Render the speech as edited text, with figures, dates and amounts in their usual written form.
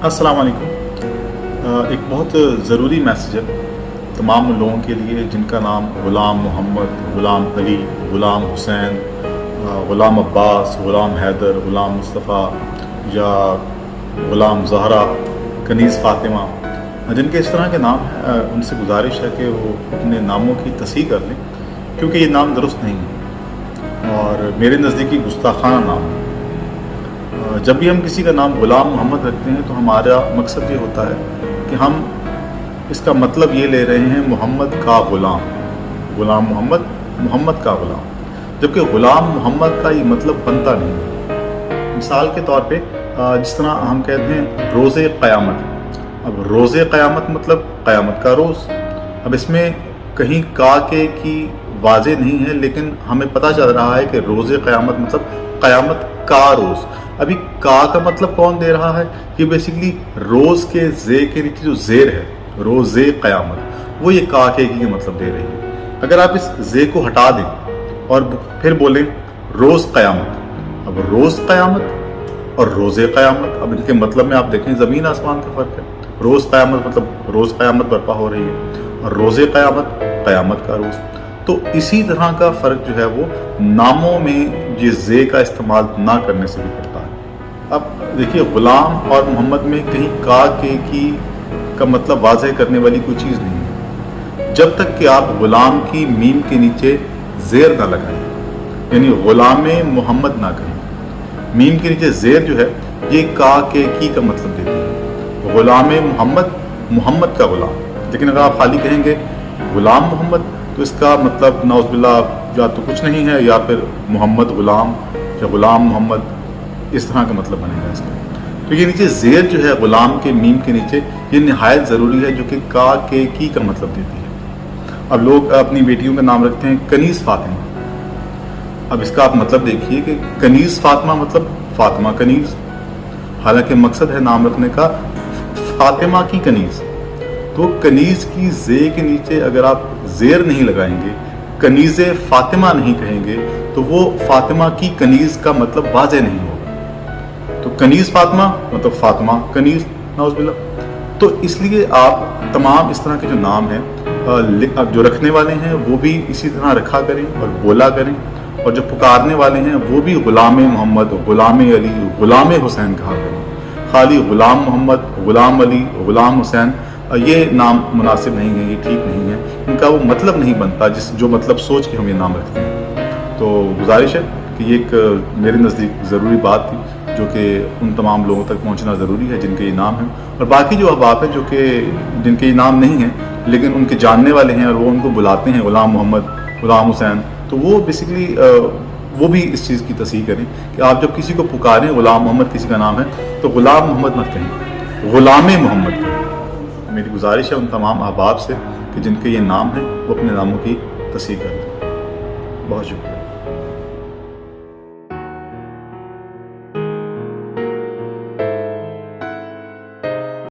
अस्सलाम वालेकुम। एक बहुत ज़रूरी मैसेज है तमाम उन लोगों के लिए जिनका नाम ग़ुलाम मोहम्मद, ग़ुलाम अली, ग़ुलाम हुसैन, ग़ुलाम अब्बास, ग़ुलाम हैदर, ग़ुलाम मुस्तफ़ा या ग़ुलाम ज़हरा, कनीज़ फ़ातिमा, जिनके इस तरह के नाम हैं, उनसे गुजारिश है कि वो अपने नामों की तस्हीह कर लें, क्योंकि ये नाम दुरुस्त नहीं है और मेरे नज़दीकी गुस्ताखाना नाम है। जब भी हम किसी का नाम ग़ुलाम मोहम्मद रखते हैं तो हमारा मकसद ये होता है कि हम इसका मतलब ये ले रहे हैं मोहम्मद का ग़ुलाम, ग़ुलाम मोहम्मद, मोहम्मद का ग़ुलाम, जबकि ग़ुलाम मोहम्मद का ये मतलब बनता नहीं है। मिसाल के तौर पे जिस तरह हम कहते हैं रोज़े क़यामत, अब रोज़े क़यामत मतलब क़यामत का रोज़। अब इसमें कहीं का के की वाज़े नहीं है, लेकिन हमें पता चल रहा है कि रोज़े क़यामत मतलब क़यामत का रोज़। अभी का मतलब कौन दे रहा है? कि बेसिकली रोज़ के जे के नीचे जो जेर है, रोज़े क़यामत, वो ये का के की मतलब दे रही है। अगर आप इस जे को हटा दें और फिर बोलें रोज़ क़यामत, अब रोज़ क़यामत और रोज़े क़यामत, अब इनके मतलब में आप देखें ज़मीन आसमान का फ़र्क है। रोज़ क़यामत मतलब रोज़ क़यामत बर्पा हो रही है और रोज़े क़यामत क़यामत का रोज़। तो इसी तरह का फ़र्क जो है वो नामों में ये जे का इस्तेमाल ना करने से भी पड़ता है। अब देखिए, ग़ुलाम और मोहम्मद में कहीं का के की का मतलब वाज़ह करने वाली कोई चीज़ नहीं है, जब तक कि आप ग़ुलाम की मीम के नीचे ज़ेर ना लगाएं, यानी ग़ुलाम मोहम्मद ना कहें। मीम के नीचे ज़ेर जो है ये का के की का मतलब देती है। ग़ुलाम मोहम्मद, मोहम्मद का ग़ुलाम। लेकिन अगर आप खाली कहेंगे ग़ुलाम मोहम्मद तो इसका मतलब नाउज़ुबिल्लाह या तो कुछ नहीं है या फिर मोहम्मद ग़ुलाम या ग़ुलाम मोहम्मद, इस तरह का मतलब बनेगा इसका। तो ये नीचे ज़ेर जो है ग़ुलाम के मीम के नीचे, ये निहायत ज़रूरी है, जो कि का के की का मतलब देती है। अब लोग अपनी बेटियों का नाम रखते हैं कनीज़ फ़ातिमा। अब इसका आप मतलब देखिए कि कनीज़ फ़ातिमा मतलब फ़ातिमा कनीज़, हालांकि मकसद है नाम रखने का फ़ातिमा की कनीज़। तो कनीज़ की जे के नीचे अगर आप ज़ेर नहीं लगाएंगे, कनीज़ फ़ातिमा नहीं कहेंगे, तो वो फ़ातिमा की कनीज़ का मतलब वाज़े नहीं होगा। तो कनीज़ फ़ातिमा मतलब फ़ातिमा कनीज़, नाउज़ुबिल्लाह। तो इसलिए आप तमाम इस तरह के जो नाम हैं अब जो रखने वाले हैं वो भी इसी तरह रखा करें और बोला करें, और जो पुकारने वाले हैं वो भी ग़ुलाम मोहम्मद, ग़ुलाम अली, ग़ुलाम हुसैन कहा करें। खाली ग़ुलाम मोहम्मद, ग़ुलाम अली, ग़ुलाम हुसैन ये नाम मुनासिब नहीं है, ये ठीक नहीं है, इनका वो मतलब नहीं बनता जो मतलब सोच के हम ये नाम रखते हैं। तो गुजारिश है कि ये एक मेरे नज़दीक ज़रूरी बात थी, जो कि उन तमाम लोगों तक पहुंचना ज़रूरी है जिनके ये नाम हैं, और बाकी जो अहबाब हैं जो कि जिनके ये नाम नहीं हैं लेकिन उनके जानने वाले हैं और वो उनको बुलाते हैं ग़ुलाम मोहम्मद, ग़ुलाम हुसैन, तो वो बेसिकली वो भी इस चीज़ की तस्हीह करें कि आप जब किसी को पुकारें, ग़ुलाम मोहम्मद किसी का नाम है, तो ग़ुलाम मोहम्मद मत कहें, ग़ुलाम मोहम्मद कहें। मेरी गुजारिश है उन तमाम अहबाब से कि जिनके ये नाम हैं वो अपने नामों की तस्हीह करें। बहुत शुक्रिया।